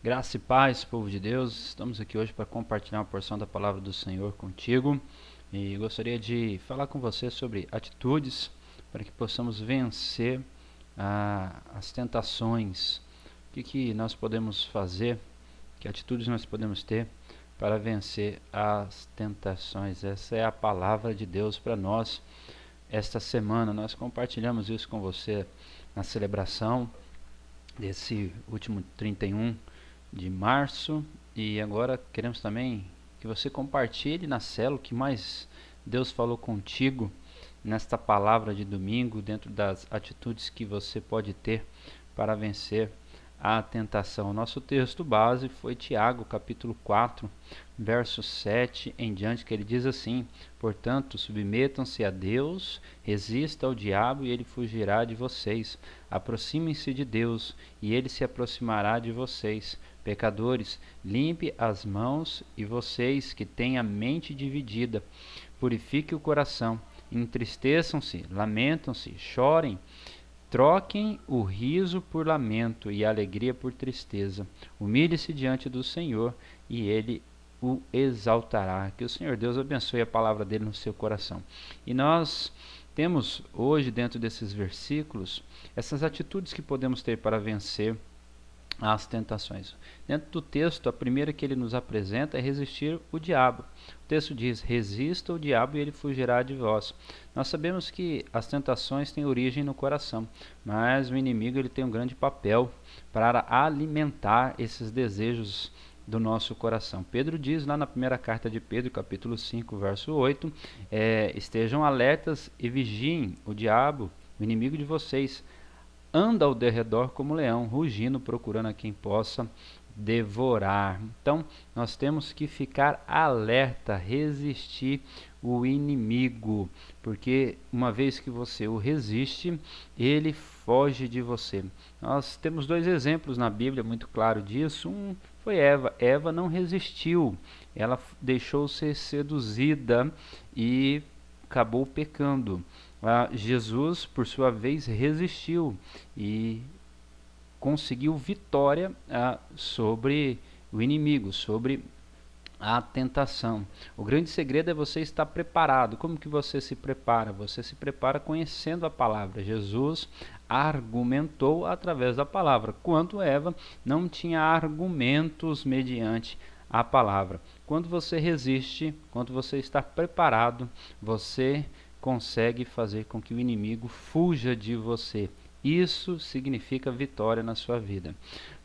Graça e paz, povo de Deus. Estamos aqui hoje para compartilhar uma porção da palavra do Senhor contigo. E gostaria de falar com você sobre atitudes para que possamos vencer as tentações. O que nós podemos fazer, que atitudes nós podemos ter para vencer as tentações. Essa é a palavra de Deus para nós. Esta semana nós compartilhamos isso com você na celebração desse último 31 de março, e agora queremos também que você compartilhe na célula o que mais Deus falou contigo nesta palavra de domingo, dentro das atitudes que você pode ter para vencer a tentação. Nosso texto base foi Tiago, capítulo 4, verso 7 em diante, que ele diz assim: portanto, submetam-se a Deus, resista ao diabo e ele fugirá de vocês. Aproximem-se de Deus e ele se aproximará de vocês. Pecadores, limpe as mãos, e vocês que têm a mente dividida, purifique o coração. Entristeçam-se, lamentam-se, chorem. Troquem o riso por lamento e a alegria por tristeza. Humilhe-se diante do Senhor e Ele o exaltará. Que o Senhor Deus abençoe a palavra dele no seu coração. E nós temos hoje, dentro desses versículos, essas atitudes que podemos ter para vencer as tentações. Dentro do texto, a primeira que ele nos apresenta é resistir o diabo. O texto diz: resista o diabo e ele fugirá de vós. Nós sabemos que as tentações têm origem no coração, mas o inimigo ele tem um grande papel para alimentar esses desejos do nosso coração. Pedro diz lá na primeira carta de Pedro, capítulo 5, verso 8, estejam alertas e vigiem. O diabo, o inimigo de vocês, anda ao derredor como leão, rugindo, procurando a quem possa devorar. Então, nós temos que ficar alerta, resistir o inimigo, porque uma vez que você o resiste, ele foge de você. Nós temos dois exemplos na Bíblia muito claro disso. Um foi Eva. Eva não resistiu, ela deixou ser seduzida e acabou pecando. Jesus, por sua vez, resistiu e conseguiu vitória sobre o inimigo, sobre a tentação. O grande segredo é você estar preparado. Como que você se prepara? Você se prepara conhecendo a palavra. Jesus argumentou através da palavra, quanto Eva não tinha argumentos mediante a palavra. Quando você resiste, quando você está preparado, você consegue fazer com que o inimigo fuja de você. Isso significa vitória na sua vida.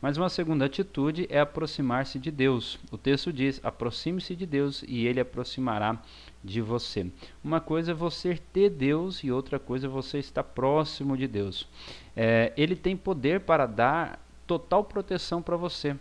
Mas uma segunda atitude é aproximar-se de Deus. O texto diz: aproxime-se de Deus e ele aproximará de você. Uma coisa é você ter Deus e outra coisa é você estar próximo de Deus. Ele tem poder para dar total proteção para você.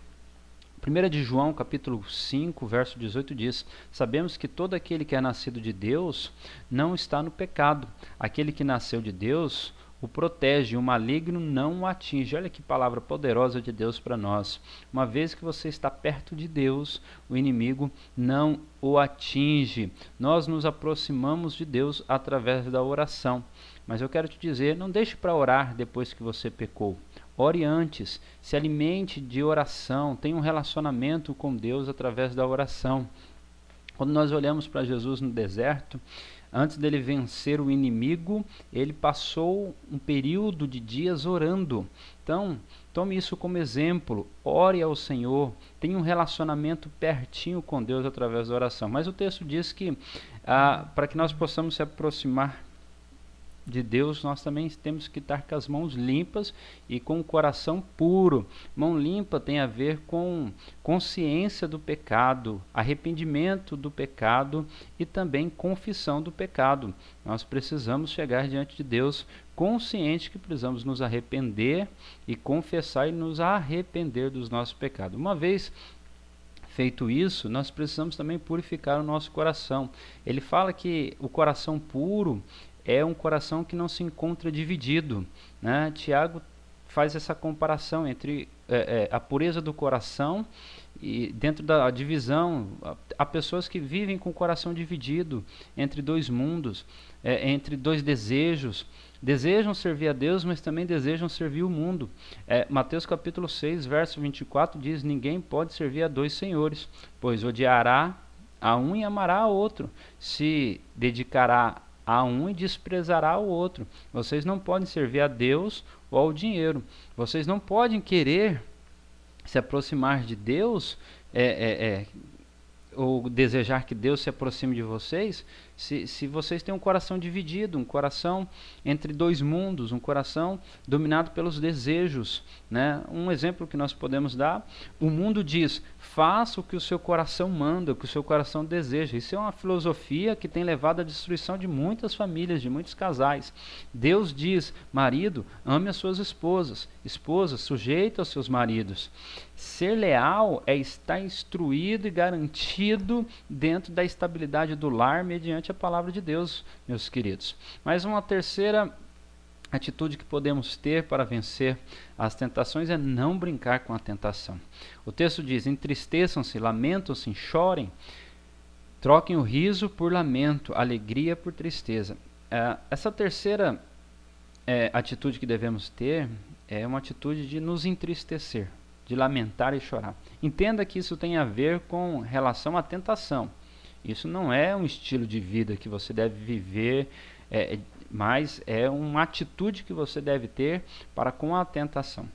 1 de João, capítulo 5, verso 18 diz: sabemos que todo aquele que é nascido de Deus não está no pecado. Aquele que nasceu de Deus o protege, o maligno não o atinge. Olha que palavra poderosa de Deus para nós. Uma vez que você está perto de Deus, o inimigo não o atinge. Nós nos aproximamos de Deus através da oração. Mas eu quero te dizer, não deixe para orar depois que você pecou. Ore antes, se alimente de oração, tenha um relacionamento com Deus através da oração. Quando nós olhamos para Jesus no deserto, antes dele vencer o inimigo, ele passou um período de dias orando. Então, tome isso como exemplo, ore ao Senhor, tenha um relacionamento pertinho com Deus através da oração. Mas o texto diz que para que nós possamos se aproximar de Deus, nós também temos que estar com as mãos limpas e com o coração puro. Mão limpa tem a ver com consciência do pecado, arrependimento do pecado e também confissão do pecado. Nós precisamos chegar diante de Deus consciente que precisamos nos arrepender e confessar e nos arrepender dos nossos pecados. Uma vez feito isso, nós precisamos também purificar o nosso coração. Ele fala que o coração puro é um coração que não se encontra dividido, né? Tiago faz essa comparação entre a pureza do coração e dentro da divisão. Há pessoas que vivem com o coração dividido entre dois mundos, entre dois desejos. Desejam servir a Deus, mas também desejam servir o mundo. Mateus capítulo 6, verso 24 diz: ninguém pode servir a dois senhores, pois odiará a um e amará a outro, se dedicará a um e desprezará o outro. Vocês não podem servir a Deus ou ao dinheiro. Vocês não podem querer se aproximar de Deus, ou desejar que Deus se aproxime de vocês, se vocês têm um coração dividido, um coração entre dois mundos, um coração dominado pelos desejos, né? Um exemplo que nós podemos dar: o mundo diz, faça o que o seu coração manda, o que o seu coração deseja. Isso é uma filosofia que tem levado à destruição de muitas famílias, de muitos casais. Deus diz, marido, ame as suas esposas, esposa, sujeita aos seus maridos. Ser leal é estar instruído e garantido dentro da estabilidade do lar mediante a palavra de Deus, meus queridos. Mas uma terceira atitude que podemos ter para vencer as tentações é não brincar com a tentação. O texto diz: entristeçam-se, lamentam-se, chorem, troquem o riso por lamento, alegria por tristeza. Essa terceira atitude que devemos ter é uma atitude de nos entristecer, de lamentar e chorar. Entenda que isso tem a ver com relação à tentação. Isso não é um estilo de vida que você deve viver, mas é uma atitude que você deve ter para com a tentação.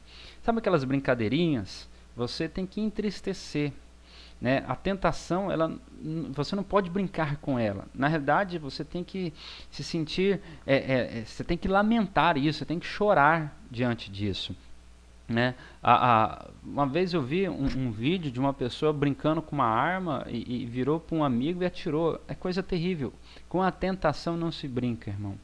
Sabe aquelas brincadeirinhas? Você tem que entristecer, né? A tentação, você não pode brincar com ela. Na realidade, você tem que se sentir, você tem que lamentar isso, você tem que chorar diante disso, né? Uma vez eu vi um vídeo de uma pessoa brincando com uma arma e virou para um amigo e atirou. É coisa terrível. Com a tentação não se brinca, irmão.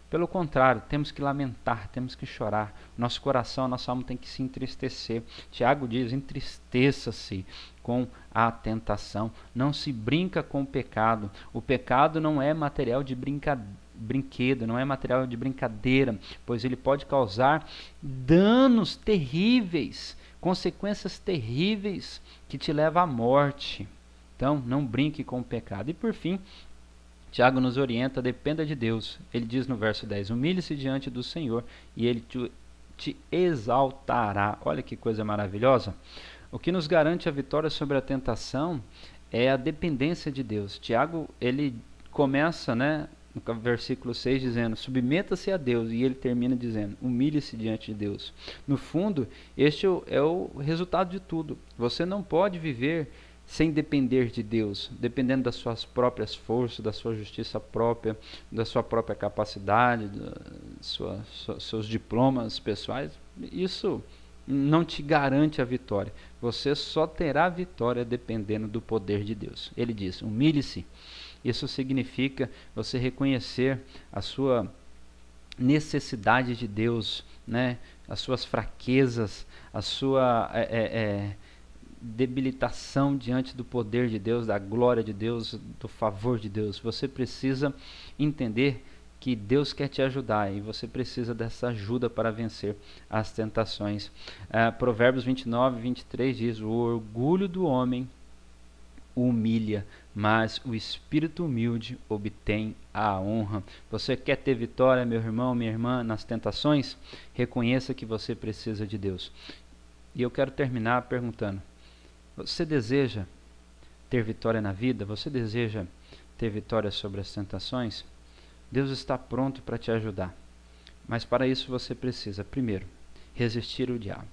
Pelo contrário, temos que lamentar, temos que chorar. Nosso coração, nossa alma tem que se entristecer. Tiago diz: entristeça-se com a tentação. Não se brinca com o pecado. O pecado não é material de brinquedo, não é material de brincadeira, pois ele pode causar danos terríveis, consequências terríveis que te levam à morte. Então, não brinque com o pecado. E por fim, Tiago nos orienta: dependa de Deus. Ele diz no verso 10, humilhe-se diante do Senhor e Ele te exaltará. Olha que coisa maravilhosa. O que nos garante a vitória sobre a tentação é a dependência de Deus. Tiago, ele começa, no versículo 6 dizendo, submeta-se a Deus, e ele termina dizendo, humilhe-se diante de Deus. No fundo, este é o resultado de tudo. Você não pode viver sem depender de Deus, dependendo das suas próprias forças, da sua justiça própria, da sua própria capacidade, seus diplomas pessoais. Isso não te garante a vitória. Você só terá vitória dependendo do poder de Deus. Ele diz, humilhe-se. Isso significa você reconhecer a sua necessidade de Deus, as suas fraquezas, a sua debilitação diante do poder de Deus, da glória de Deus, do favor de Deus. Você precisa entender que Deus quer te ajudar e você precisa dessa ajuda para vencer as tentações. Provérbios 29, 23 diz, o orgulho do homem o humilha, mas o espírito humilde obtém a honra. Você quer ter vitória, meu irmão, minha irmã, nas tentações? Reconheça que você precisa de Deus. E eu quero terminar perguntando, você deseja ter vitória na vida? Você deseja ter vitória sobre as tentações? Deus está pronto para te ajudar. Mas para isso você precisa, primeiro, resistir o diabo,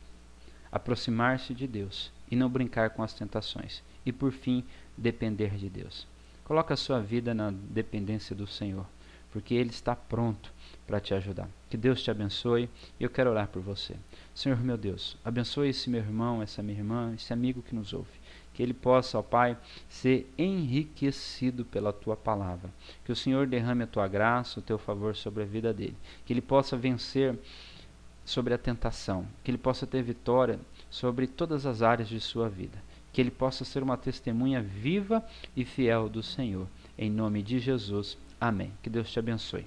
aproximar-se de Deus e não brincar com as tentações. E por fim, depender de Deus. Coloca a sua vida na dependência do Senhor, porque Ele está pronto para te ajudar. Que Deus te abençoe e eu quero orar por você. Senhor meu Deus, abençoe esse meu irmão, essa minha irmã, esse amigo que nos ouve. Que ele possa, ó Pai, ser enriquecido pela Tua palavra. Que o Senhor derrame a Tua graça, o Teu favor sobre a vida dele. Que ele possa vencer sobre a tentação. Que ele possa ter vitória sobre todas as áreas de sua vida. Que ele possa ser uma testemunha viva e fiel do Senhor. Em nome de Jesus. Amém. Que Deus te abençoe.